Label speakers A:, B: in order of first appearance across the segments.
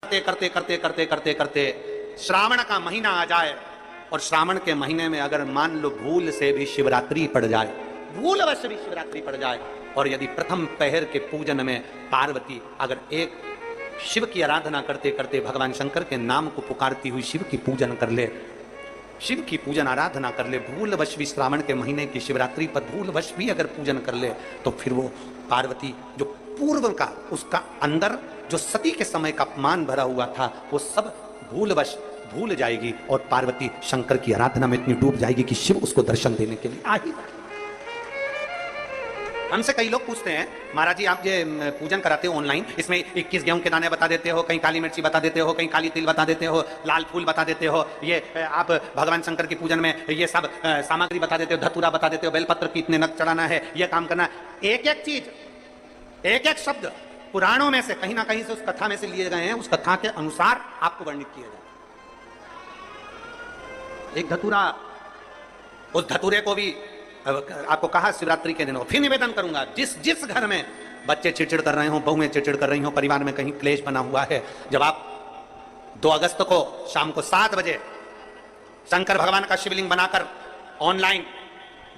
A: करते करते करते करते करते श्रावण का महीना आ जाए और श्रावण के महीने में अगर मान लो भूल से भी शिवरात्रि पड़ जाए, भूलवश भी शिवरात्रि पड़ जाए, और यदि प्रथम पहर के पूजन में पार्वती अगर एक शिव की आराधना करते करते भगवान शंकर के नाम को पुकारती हुई शिव की पूजन कर ले, शिव की पूजन आराधना कर ले, भूलवश भी श्रावण के महीने की शिवरात्रि पर भूलवश भी अगर पूजन कर ले, तो फिर वो पार्वती जो पूर्व का उसका अंदर जो सती के समय का अपमान भरा हुआ था वो सब भूलवश भूल जाएगी और पार्वती शंकर की आराधना में इतनी डूब जाएगी कि शिव उसको दर्शन देने के लिए आ ही। हमसे कई लोग पूछते हैं, महाराज जी आप ये पूजन कराते हो ऑनलाइन, इसमें 21 गेहूं के दाने बता देते हो, कहीं काली मिर्ची बता देते हो, कहीं काली तिल बता देते हो, लाल फूल बता देते हो, ये आप भगवान शंकर की पूजन में ये सब सामग्री बता देते हो, धतूरा बता देते हो, बेलपत्र की इतने नग चढ़ाना है, ये काम करना। एक एक चीज, एक एक शब्द पुराणों में से कहीं ना कहीं से उस कथा में से लिए गए हैं, उस कथा के अनुसार आपको वर्णित किया जाए। एक धतूरा, उस धतूरे को भी आपको कहा शिवरात्रि के दिन, फिर निवेदन करूंगा, जिस घर में बच्चे चिड़चिड़ कर रहे हो, बहुएं चिड़चिड़ कर रही हो, परिवार में कहीं क्लेश बना हुआ है, जब आप 2 अगस्त को शाम को 7 बजे शंकर भगवान का शिवलिंग बनाकर ऑनलाइन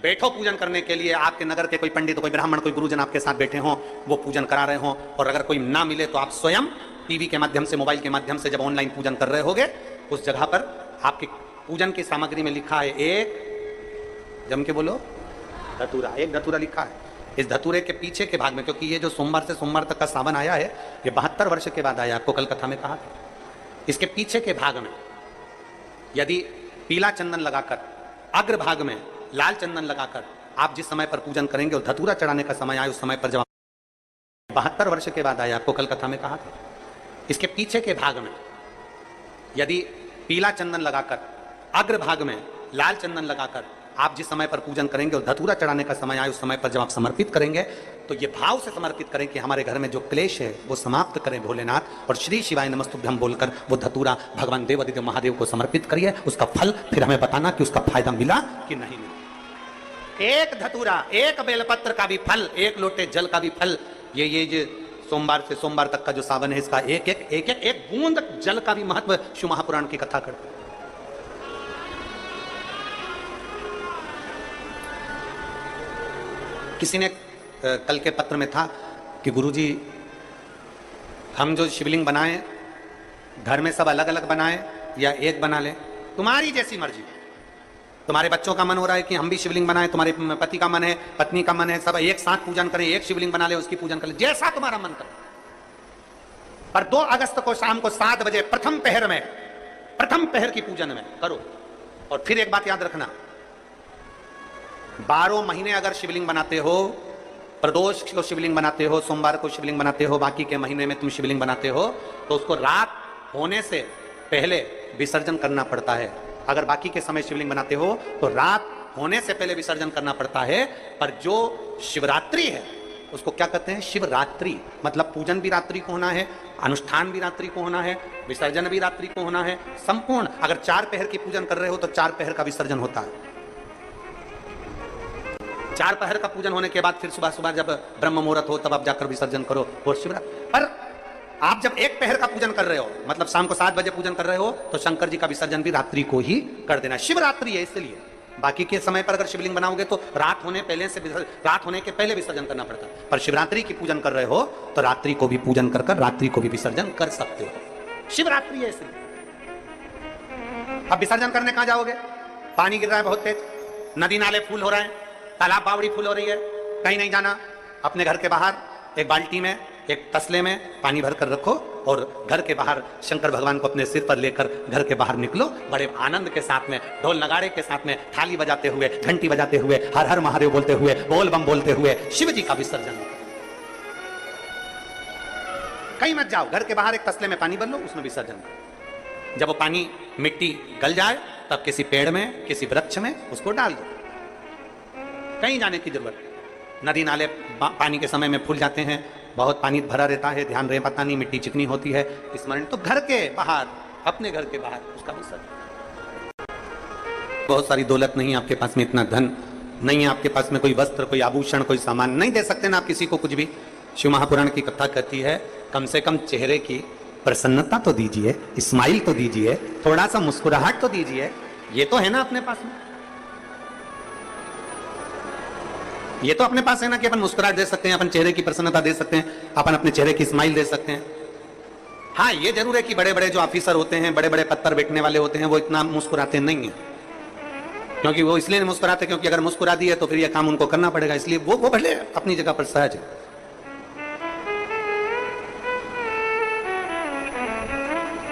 A: बैठो पूजन करने के लिए, आपके नगर के कोई पंडित, कोई ब्राह्मण, कोई गुरुजन आपके साथ बैठे हों, वो पूजन करा रहे हों, और अगर कोई ना मिले तो आप स्वयं टीवी के माध्यम से, मोबाइल के माध्यम से जब ऑनलाइन पूजन कर रहे होगे, उस जगह पर आपकी पूजन की सामग्री में लिखा है एक, जम के बोलो, धतूरा, एक धतूरा लिखा है। इस धतूरे के पीछे के भाग में, क्योंकि ये जो सोमवार से सोमवार तक का सावन आया है, ये 72 वर्ष के बाद आया, आपको कल कथा में कहा था। इसके पीछे के भाग में यदि पीला चंदन लगाकर, अग्र भाग में लाल चंदन लगाकर आप जिस समय पर पूजन करेंगे और धतूरा चढ़ाने का समय आए, उस समय पर जब 72 वर्ष के बाद आया, आपको कल कथा में कहा था। इसके पीछे के भाग में यदि पीला चंदन लगाकर, अग्र भाग में लाल चंदन लगाकर आप जिस समय पर पूजन करेंगे और धतूरा चढ़ाने का समय आए, उस समय पर जब आप समर्पित करेंगे, तो ये भाव से समर्पित करें कि हमारे घर में जो क्लेश है वो समाप्त करें भोलेनाथ, और श्री शिवाय नमस्तुभ्यम बोलकर वो धतूरा भगवान देवादिदेव महादेव को समर्पित करिए। उसका फल फिर हमें बताना कि उसका फायदा मिला कि नहीं मिला। एक धतूरा, एक बेलपत्र का भी फल, एक लोटे जल का भी फल, ये जो सोमवार से सोमवार तक का जो सावन है, इसका एक बूंद जल का भी महत्व शिव महापुराण की कथा करते हैं। किसी ने कल के पत्र में था कि गुरुजी हम जो शिवलिंग बनाएं घर में सब अलग अलग बनाएं या एक बना लें, तुम्हारी जैसी मर्जी। तुम्हारे बच्चों का मन हो रहा है कि हम भी शिवलिंग बनाएं, तुम्हारे पति का मन है, पत्नी का मन है, सब एक साथ पूजन करें, एक शिवलिंग बना ले, उसकी पूजन कर ले, जैसा तुम्हारा मन करे। पर 2 अगस्त को शाम को 7 बजे प्रथम पहर की पूजन में करो। और फिर एक बात याद रखना, 12 महीने अगर शिवलिंग बनाते हो, प्रदोष को शिवलिंग बनाते हो, सोमवार को शिवलिंग बनाते हो, बाकी के महीने में तुम शिवलिंग बनाते हो, तो उसको रात होने से पहले विसर्जन करना पड़ता है। अगर बाकी के समय शिवलिंग बनाते हो तो रात होने से पहले विसर्जन करना पड़ता है। पर जो शिवरात्रि है उसको क्या कहते हैं? शिवरात्रि। मतलब पूजन भी रात्रि को होना है, अनुष्ठान भी रात्रि को होना है, विसर्जन भी रात्रि को होना है, संपूर्ण। अगर 4 पहर की पूजन कर रहे हो तो 4 पहर का विसर्जन होता है। 4 पहर का पूजन होने के बाद फिर सुबह जब ब्रह्म मुहूर्त हो तब आप जाकर विसर्जन करो और शिवरात्रि। पर आप जब 1 पहर का पूजन कर रहे हो, मतलब शाम को 7 बजे पूजन कर रहे हो, तो शंकर जी का विसर्जन भी रात्रि को ही कर देना। शिवरात्रि है इसलिए। बाकी के समय पर अगर शिवलिंग बनाओगे तो रात होने के पहले विसर्जन करना पड़ता है। पर शिवरात्रि की पूजन कर रहे हो तो रात्रि को भी पूजन कर रात्रि को भी विसर्जन कर सकते हो। शिवरात्रि है इसलिए। अब विसर्जन करने कहां जाओगे? पानी गिर रहा है बहुत तेज, नदी नाले फूल हो रहे हैं, तालाब बावड़ी फूल हो रही है, कहीं नहीं जाना। अपने घर के बाहर एक बाल्टी में, एक तसले में पानी भर कर रखो और घर के बाहर शंकर भगवान को अपने सिर पर लेकर घर के बाहर निकलो, बड़े आनंद के साथ में, ढोल नगाड़े के साथ में, थाली बजाते हुए, घंटी बजाते हुए, हर हर महादेव बोलते हुए, बोल बम बोलते हुए शिव जी का विसर्जन। कहीं मत जाओ, घर के बाहर एक तसले में पानी भर लो, उसमें विसर्जन। जब वो पानी मिट्टी गल जाए तब किसी पेड़ में, किसी वृक्ष में उसको डाल दो। कहीं जाने की जरूरत। नदी नाले पानी के समय में फूल जाते हैं, बहुत पानी भरा रहता है, ध्यान रहे, पता नहीं मिट्टी चिकनी होती है, स्मरण। तो घर के बाहर, अपने घर के बाहर उसका विसर्जन। बहुत सारी दौलत नहीं है आपके पास में, इतना धन नहीं है आपके पास में, कोई वस्त्र, कोई आभूषण, कोई सामान नहीं दे सकते ना आप किसी को कुछ भी। शिव महापुराण की कथा कहती है कम से कम चेहरे की प्रसन्नता तो दीजिए, स्माइल तो दीजिए, थोड़ा सा मुस्कुराहट तो दीजिए। ये तो है ना अपने पास में, ये तो अपने पास है ना कि अपन मुस्कुराहट दे सकते हैं, अपन चेहरे की प्रसन्नता दे सकते हैं, अपन अपने चेहरे की स्माइल दे सकते हैं। हाँ, ये जरूर है कि बड़े बड़े जो ऑफिसर होते हैं, बड़े बड़े पद पर बैठने वाले होते हैं, वो इतना मुस्कुराते नहीं है। क्योंकि वो इसलिए नहीं मुस्कुराते क्योंकि अगर मुस्कुरा दिए तो फिर ये काम उनको करना पड़ेगा, इसलिए वो भले अपनी जगह पर सहज है।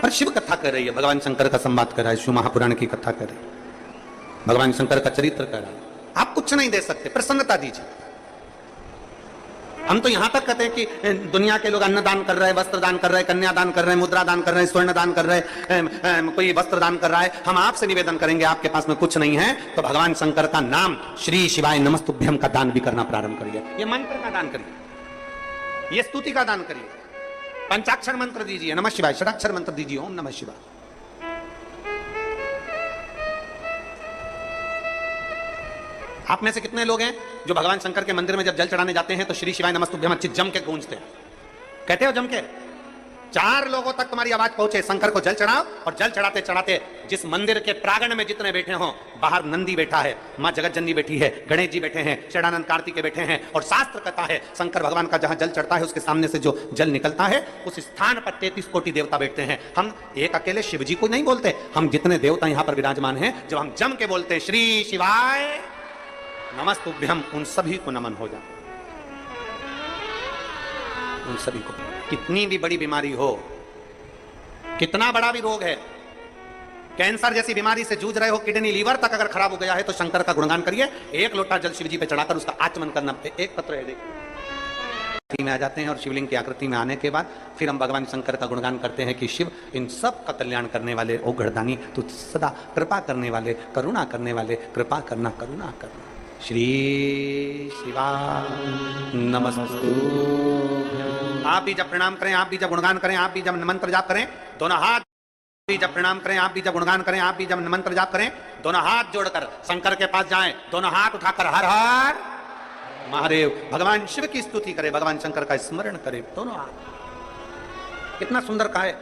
A: पर शिव कथा कर रही है, भगवान शंकर का संवाद कर रहा है, शिव महापुराण की कथा कर रही है, भगवान शंकर का चरित्र कर रहा है। आप कुछ नहीं दे सकते, प्रसन्नता दीजिए। हम तो यहां तक कहते हैं कि दुनिया के लोग अन्न दान कर रहे हैं, वस्त्र दान कर रहे हैं, कन्या दान कर रहे हैं, मुद्रा दान कर रहे हैं, स्वर्ण दान कर रहे हैं, कोई वस्त्र दान कर रहा है। हम आपसे निवेदन करेंगे, आपके पास में कुछ नहीं है तो भगवान शंकर का नाम श्री शिवाय नमस्तुभ्यम का दान भी करना प्रारंभ करिए। ये मंत्र का दान करिए, ये स्तुति का दान करिए, पंचाक्षर मंत्र दीजिए, नमः शिवाय, षडाक्षर मंत्र दीजिए, ओम नमः शिवाय। आप में से कितने लोग हैं जो भगवान शंकर के मंदिर में जब जल चढ़ाने जाते हैं तो श्री शिवाय नमस्तुभ्यम अच्छी जम के गूंजते हैं? कहते हो जम के? 4 लोगों तक तुम्हारी आवाज पहुंचे, शंकर को जल चढ़ाओ। और जल चढ़ाते चढ़ाते जिस मंदिर के प्रांगण में जितने बैठे हो, बाहर नंदी बैठा है, मां जगतजननी बैठी है, गणेश जी बैठे हैं, षडानंद कार्तिकेय बैठे हैं, और शास्त्र कहता है शंकर भगवान का जहां जल चढ़ता है उसके सामने से जो जल निकलता है उस स्थान पर 33 कोटि देवता बैठते हैं। हम एक अकेले शिव जी को नहीं बोलते, हम जितने देवता यहां पर विराजमान हैं, जब हम जम के बोलते हैं श्री शिवाय नमस्तुभ्यम, उन सभी को नमन हो जाए, उन सभी को। कितनी भी बड़ी बीमारी हो, कितना बड़ा भी रोग है, कैंसर जैसी बीमारी से जूझ रहे हो, किडनी लीवर तक अगर खराब हो गया है तो शंकर का गुणगान करिए। 1 लोटा जल शिव जी पे चढ़ाकर उसका आचमन करना, एक पत्र है देखिए में आ जाते हैं। और शिवलिंग की आकृति में आने के बाद फिर हम भगवान शंकर का गुणगान करते हैं कि शिव इन सब का कल्याण करने वाले, ओ गढ़दानी तू सदा कृपा करने वाले, करुणा करने वाले, कृपा करना, करुणा करना। श्री शिवा नमस्तु। आप भी जब प्रणाम करें, आप भी जब गुणगान करें, आप भी जब मंत्र जाप करें, दोनों हाथ भी जब प्रणाम करें, आप भी जब गुणगान करें, आप भी जब मंत्र जाप करें, दोनों हाथ जोड़कर शंकर के पास जाएं, दोनों हाथ उठाकर हर हर महादेव भगवान शिव की स्तुति करें, भगवान शंकर का स्मरण करें, दोनों हाथ। कितना सुंदर कहा है।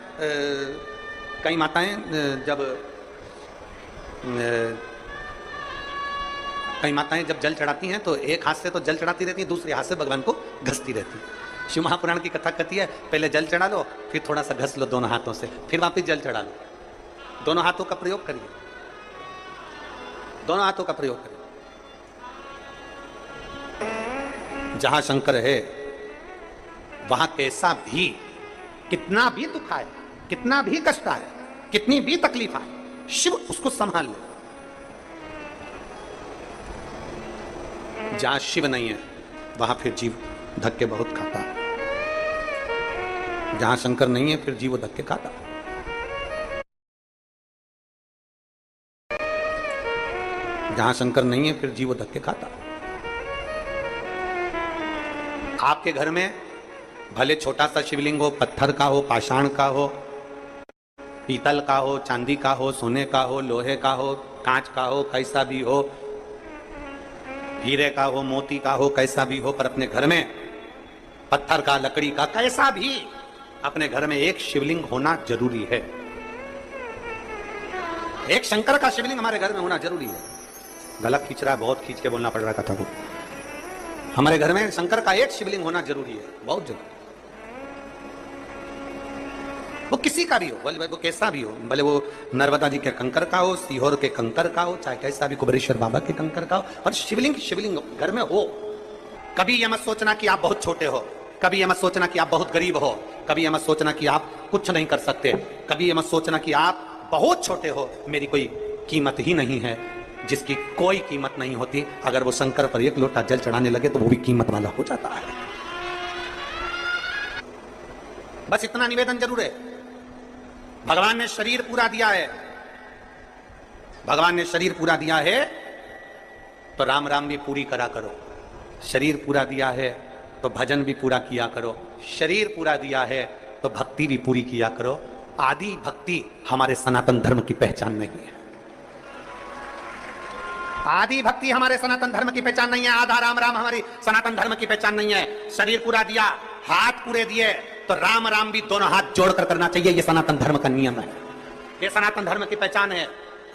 A: कई माताएं जब जल चढ़ाती हैं तो एक हाथ से तो जल चढ़ाती रहती है, दूसरे हाथ से भगवान को घसती रहती है। शिव महापुराण की कथा कहती है पहले जल चढ़ा लो, फिर थोड़ा सा घस लो दोनों हाथों से, फिर वापिस जल चढ़ा लो। दोनों हाथों का प्रयोग करिए, दोनों हाथों का प्रयोग करिए। जहां शंकर है वहां कैसा भी, कितना भी दुख आए, कितना भी कष्ट आए, कितनी भी तकलीफ आए, शिव उसको संभाल ले। जहां शिव नहीं है वहां फिर जीव धक्के बहुत खाता है। जहां शंकर नहीं है फिर जीव धक्के खाता। जहां शंकर नहीं है फिर जीव धक्के खाता। आपके घर में भले छोटा सा शिवलिंग हो, पत्थर का हो, पाषाण का हो, पीतल का हो, चांदी का हो, सोने का हो, लोहे का हो, कांच का हो, कैसा भी हो, हीरे का हो, मोती का हो, कैसा भी हो, पर अपने घर में पत्थर का, लकड़ी का, कैसा भी अपने घर में एक शिवलिंग होना जरूरी है। एक शंकर का शिवलिंग हमारे घर में होना जरूरी है। गला खींच रहा है, बहुत खींच के बोलना पड़ रहा है कथा को। हमारे घर में शंकर का एक शिवलिंग होना जरूरी है, बहुत जरूरी। वो किसी का भी हो, भले वो कैसा भी हो, भले वो नर्मदा जी के कंकर का हो, सीहोर के कंकर का हो, चाहे कैसा भी कुबेरेश्वर बाबा के कंकर का हो, और शिवलिंग शिवलिंग घर में हो। कभी यह मत सोचना कि आप बहुत छोटे हो, कभी यह मत सोचना कि आप बहुत गरीब हो, कभी यह मत सोचना कि आप कुछ नहीं कर सकते, कभी यह मत सोचना कि आप बहुत छोटे हो, मेरी कोई कीमत ही नहीं है। जिसकी कोई कीमत नहीं होती, अगर वो शंकर पर 1 लोटा जल चढ़ाने लगे तो वो भी कीमत वाला हो जाता है। बस इतना निवेदन जरूर है। भगवान ने शरीर पूरा दिया है, भगवान ने शरीर पूरा दिया है तो राम राम भी पूरी करा करो। शरीर पूरा दिया है तो भजन भी पूरा किया करो। शरीर पूरा दिया है तो भक्ति भी पूरी किया करो। आदि भक्ति हमारे सनातन धर्म की पहचान नहीं है। आदि भक्ति हमारे सनातन धर्म की पहचान नहीं है। आधा राम राम हमारी सनातन धर्म की पहचान नहीं है। शरीर पूरा दिया, हाथ पूरे दिए, तो राम राम भी दोनों हाथ जोड़कर करना चाहिए। ये सनातन धर्म का नियम है, ये सनातन धर्म की पहचान है।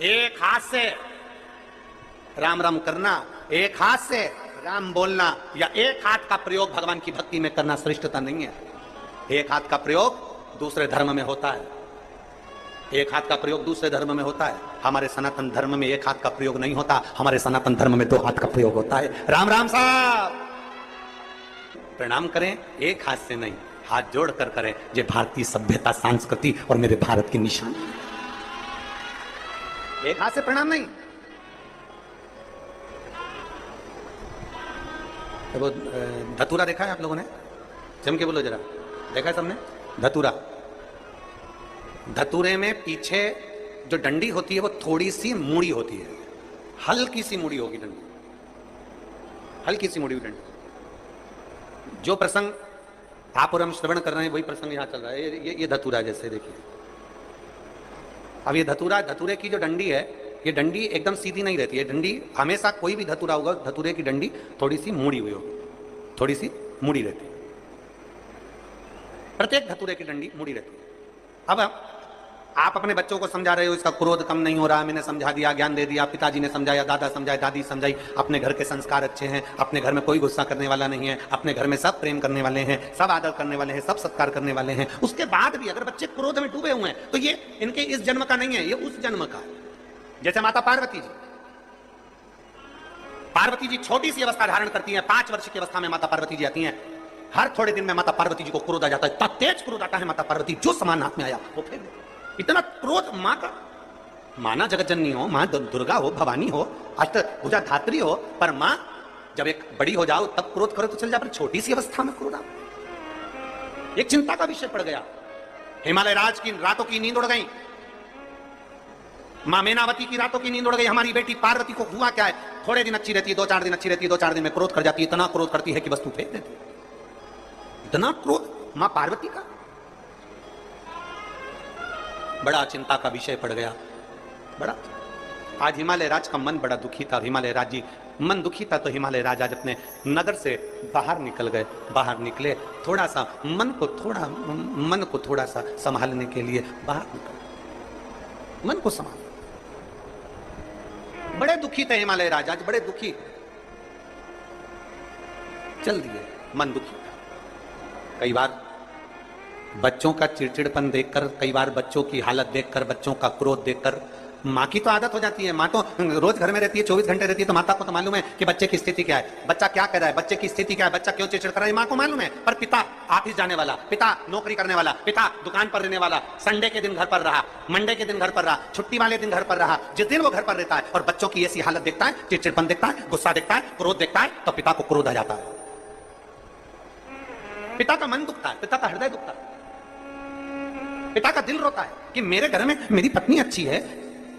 A: एक हाथ से राम राम करना, एक हाथ से राम बोलना, या एक हाथ का प्रयोग भगवान की भक्ति में करना श्रेष्ठता नहीं है। एक हाथ का प्रयोग दूसरे धर्म में होता है, एक हाथ का प्रयोग दूसरे धर्म में होता है। हमारे सनातन धर्म में एक हाथ का प्रयोग नहीं होता, हमारे सनातन धर्म में दो हाथ का प्रयोग होता है। राम राम साहब, प्रणाम करें एक हाथ से नहीं, हाथ जोड़कर करें। ये भारतीय सभ्यता, संस्कृति और मेरे भारत की निशानी। एक हाथ से प्रणाम नहीं। तो वो धतूरा देखा है आप लोगों ने? जम के बोलो जरा, देखा है सबने? धतूरा, धतूरे में पीछे जो डंडी होती है वो थोड़ी सी मुड़ी होती है, हल्की सी मुड़ी होगी डंडी, हल्की सी मुड़ी हुई डंडी। जो प्रसंग आप और हम श्रवण कर रहे हैं वही प्रसंग यहां चल रहा है। ये धतूरा जैसे देखिए। अब ये धतूरा, धतूरे की जो डंडी है, ये डंडी एकदम सीधी नहीं रहती है। डंडी हमेशा, कोई भी धतूरा होगा, धतूरे की डंडी थोड़ी सी मुड़ी हुई होगी, थोड़ी सी मुड़ी रहती है। प्रत्येक धतूरे की डंडी मुड़ी रहती है। अब आप अपने बच्चों को समझा रहे हो, इसका क्रोध कम नहीं हो रहा, मैंने समझा दिया, ज्ञान दे दिया, पिताजी ने समझाया, दादा समझाया, दादी समझाई, अपने घर के संस्कार अच्छे हैं, अपने घर में कोई गुस्सा करने वाला नहीं है, अपने घर में सब प्रेम करने वाले हैं, सब आदर करने वाले हैं, सब सत्कार करने वाले हैं। उसके बाद भी अगर बच्चे क्रोध में डूबे हुए हैं तो ये इनके इस जन्म का नहीं है, ये उस जन्म का है। जैसे माता पार्वती जी, पार्वती जी छोटी सी अवस्था धारण करती है, 5 वर्ष की अवस्था में माता पार्वती जी आती हैं। हर थोड़े दिन में माता पार्वती जी को क्रोध आ जाता है, इतना तेज क्रोध आता है माता पार्वती, जो सामान हाथ में आया वो फेंक दे। इतना क्रोध मां का। माना जगत जननी हो, मां दुर्गा हो, भवानी हो, अष्टभुजा धात्री हो, पर मां जब एक बड़ी हो जाओ तब क्रोध करो तो चल जा, पर छोटी सी अवस्था में क्रोध आ, एक चिंता का विषय पड़ गया। हिमालय राज की रातों की नींद उड़ गई, मां मेनावती की रातों की नींद उड़ गई। हमारी बेटी पार्वती को हुआ क्या है, थोड़े दिन अच्छी रहती है, 2-4 दिन अच्छी रहती है, 2-4 दिन में क्रोध कर जाती है। इतना क्रोध करती है कि वस्तु फेंक देती है। इतना क्रोध मां पार्वती का, बड़ा चिंता का विषय पड़ गया। बड़ा आज हिमालय राज का मन बड़ा दुखी था। हिमालय राज जी मन दुखी था तो हिमालय राज आज अपने नगर से बाहर निकल गए। बाहर निकले, थोड़ा सा मन को थोड़ा सा संभालने के लिए बाहर निकल, मन को संभाल। बड़े दुखी थे हिमालय राज, आज बड़े दुखी चल दिए, मन दुखी था। कई बार बच्चों का चिड़चिड़पन देखकर, कई बार बच्चों की हालत देखकर, बच्चों का क्रोध देखकर माँ की तो आदत हो जाती है। माँ तो रोज घर में रहती है, 24 घंटे रहती है, तो माता को तो मालूम है कि बच्चे की स्थिति क्या है, बच्चा क्या कर रहा है, बच्चे की स्थिति क्या है, बच्चा क्यों चिड़चिड़ कर रहा है, माँ को मालूम है। पर पिता ऑफिस जाने वाला, पिता नौकरी करने वाला, पिता दुकान पर रहने वाला, संडे के दिन घर पर रहा, मंडे के दिन घर पर रहा, छुट्टी वाले दिन घर पर रहा, जिस दिन वो घर पर रहता है और बच्चों की ऐसी हालत देखता है, चिड़चिड़पन देखता है, गुस्सा देखता है, क्रोध देखता है, तो पिता को क्रोध आ जाता है। पिता का मन दुखता है, पिता का हृदय दुखता है, पिता का दिल रोता है कि मेरे घर में मेरी पत्नी अच्छी है,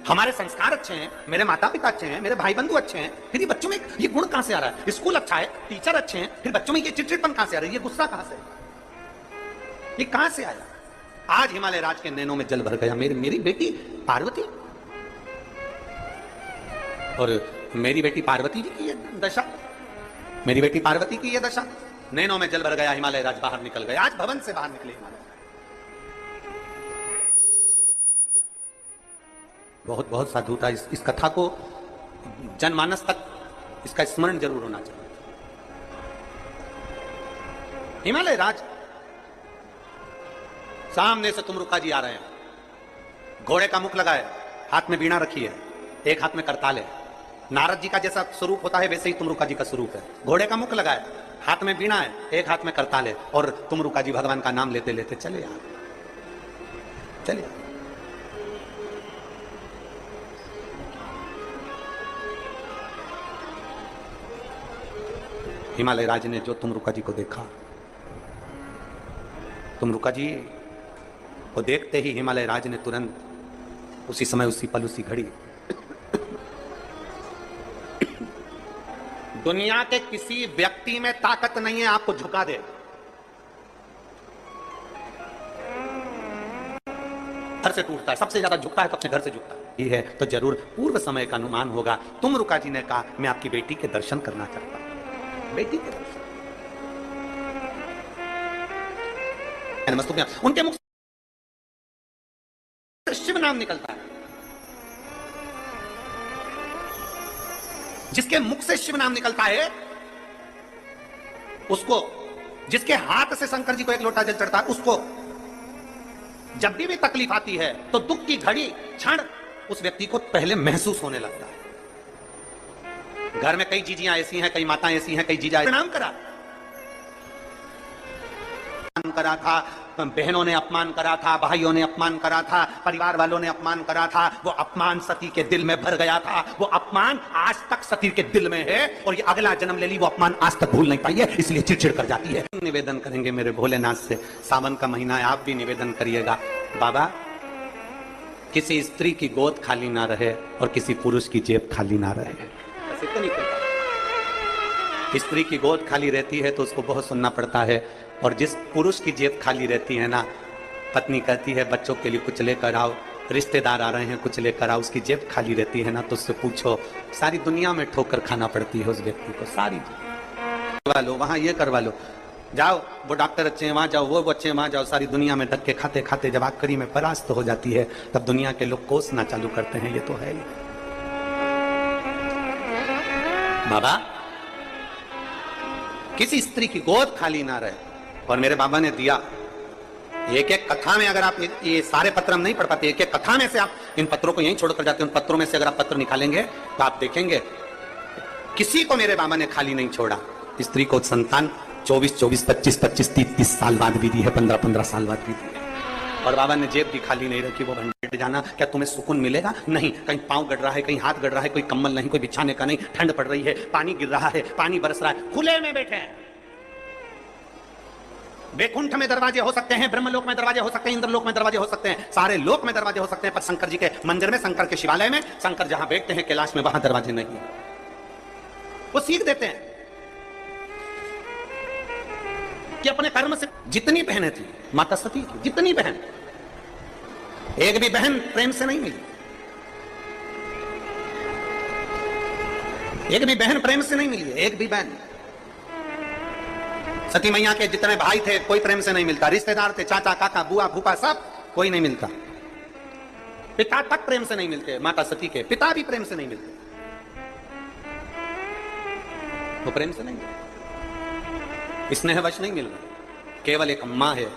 A: हमारे संस्कार अच्छे हैं, मेरे माता पिता अच्छे हैं, मेरे भाई बंधु अच्छे हैं, फिर ये बच्चों में ये गुण कहां से आ रहा है? स्कूल अच्छा है, टीचर अच्छे हैं, फिर बच्चों में ये चिड़चिड़पन कहां से आ रहा है, ये गुस्सा कहां से, ये कहां से आया? आज हिमालय राज के नैनों में जल भर गया। मेरी बेटी पार्वती, और मेरी बेटी पार्वती जी की ये दशा, मेरी बेटी पार्वती की ये दशा, नैनों में जल भर गया। हिमालय राज बाहर निकल गए, आज भवन से बाहर निकले हिमालय। बहुत बहुत साधु था। इस कथा को जनमानस तक इसका स्मरण जरूर होना चाहिए। हिमालय राज, सामने से तुमरुका जी आ रहे हैं, घोड़े का मुख लगाए, हाथ में वीणा रखी है, एक हाथ में करताल है। नारद जी का जैसा स्वरूप होता है वैसे ही तुमरुका जी का स्वरूप है। घोड़े का मुख लगाए, हाथ में वीणा है, एक हाथ में करताल है, और तुमरुका जी भगवान का नाम लेते लेते चले आ, चले आ। हिमालय राज ने जो तुमरुका जी को देखा, तुमरुका जी को देखते ही हिमालय राज ने तुरंत उसी समय, उसी पल, उसी घड़ी दुनिया के किसी व्यक्ति में ताकत नहीं है आपको झुका दे। घर से टूटता है, सबसे ज्यादा झुकता है तो अपने घर से झुकता है। ये है तो जरूर पूर्व समय का अनुमान होगा। तुमरुका जी ने कहा, मैं आपकी बेटी के दर्शन करना चाहता हूं, बेटी के दर्शन। नमस्तुभ्यं, उनके मुख से शिव नाम निकलता है। जिसके मुख से शिव नाम निकलता है उसको, जिसके हाथ से शंकर जी को एक लोटा जल चढ़ता है उसको जब भी तकलीफ आती है तो दुख की घड़ी क्षण उस व्यक्ति को पहले महसूस होने लगता है। घर में कई जीजियां ऐसी हैं, कई माताएं ऐसी हैं, कई जीजा प्रणाम करा था, बहनों ने अपमान करा था, भाइयों ने अपमान करा था, परिवार वालों ने अपमान करा था, वो अपमान सती के दिल में भर गया था। वो अपमान आज तक सती के दिल में है और ये अगला जन्म ले ली, वो अपमान आज तक भूल नहीं पाई है, इसलिए चिड़चिड़ कर जाती है। निवेदन करेंगे मेरे भोलेनाथ से, सावन का महीना है, आप भी निवेदन करिएगा, बाबा किसी स्त्री की गोद खाली ना रहे और किसी पुरुष की जेब खाली ना रहे। स्त्री की गोद खाली रहती है तो उसको बहुत सुनना पड़ता है, और जिस पुरुष की जेब खाली रहती है ना, पत्नी कहती है बच्चों के लिए कुछ लेकर आओ, रिश्तेदार आ रहे हैं कुछ लेकर आओ, उसकी जेब खाली रहती है ना, तो उससे पूछो सारी दुनिया में ठोकर खाना पड़ती है उस व्यक्ति को, सारी करवा लो, वहां ये करवा लो, जाओ वो डॉक्टर अच्छे हैं वहां जाओ, वो अच्छे हैं वहां जाओ, सारी दुनिया में धक्के खाते खाते जब आखिरी में परास्त हो जाती है तब दुनिया के लोग कोसना चालू करते हैं, ये तो है ही। बाबा किसी स्त्री की गोद खाली ना रहे, और मेरे बाबा ने दिया। एक एक कथा में, अगर आप ये सारे पत्र हम नहीं पढ़ पाते, एक एक कथा में से आप इन पत्रों को यहीं छोड़कर जाते हैं, उन पत्रों में से अगर आप पत्र निकालेंगे तो आप देखेंगे किसी को मेरे बाबा ने खाली नहीं छोड़ा। स्त्री को संतान 24, 25, 30 साल बाद भी दी है, 15 साल बाद भी दी है, और बाबा ने जेब भी खाली नहीं रखी। वो बैठ जाना, क्या तुम्हें सुकून मिलेगा? नहीं, कहीं पांव गड़ रहा है, कहीं हाथ गड़ रहा है, कोई कम्बल नहीं, कोई बिछाने का नहीं, ठंड पड़ रही है, पानी गिर रहा है, पानी बरस रहा है, खुले में बैठे हैं। बैकुंठ में दरवाजे हो सकते हैं, ब्रह्मलोक में दरवाजे हो सकते हैं, इंद्रलोक में दरवाजे हो सकते हैं, सारे लोक में दरवाजे हो सकते हैं, पर शंकर जी के मंदिर में, शंकर के शिवालय में, शंकर जहां बैठते हैं कैलाश में, वहां दरवाजे नहीं है। वो सीख देते हैं कि अपने कर्म से, जितनी बहनें थी माता सती की, जितनी बहन, एक भी बहन प्रेम से नहीं मिली, एक भी बहन प्रेम से नहीं मिली, एक भी बहन। सती मैया के जितने भाई थे कोई प्रेम से नहीं मिलता, रिश्तेदार थे, चाचा काका बुआ फूफा सब, कोई नहीं मिलता। पिता तक प्रेम से नहीं मिलते, माता सती के पिता भी प्रेम से नहीं मिलते, वो प्रेम से नहीं मिलते, स्नेहवश नहीं मिल रहा। केवल एक मां है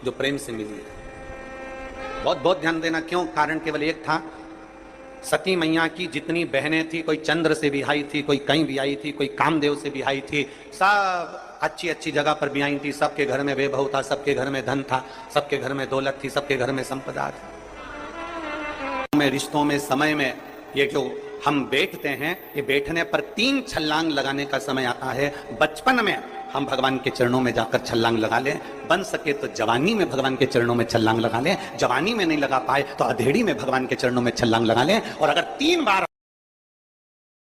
A: जो प्रेम से मिली है। बहुत बहुत ध्यान देना, क्यों? कारण केवल एक था, सती मैया की जितनी बहनें थी, कोई चंद्र से बिहाई थी, कोई कहीं भी आई थी, कोई कामदेव से बिहाई थी, सब अच्छी अच्छी जगह पर भी आई थी, सबके घर में वैभव था, सबके घर में धन था, सबके घर में दौलत थी, सबके घर में संपदा थी। में रिश्तों में, समय में, ये जो हम बैठते हैं, ये बैठने पर 3 छलांग लगाने का समय आता है। बचपन में हम भगवान के चरणों में जाकर छलांग लगा लें, बन सके तो जवानी में भगवान के चरणों में छलांग लगा लें, जवानी में नहीं लगा पाए तो अधेड़ी में भगवान के चरणों में छलांग लगा लें, और अगर 3 बार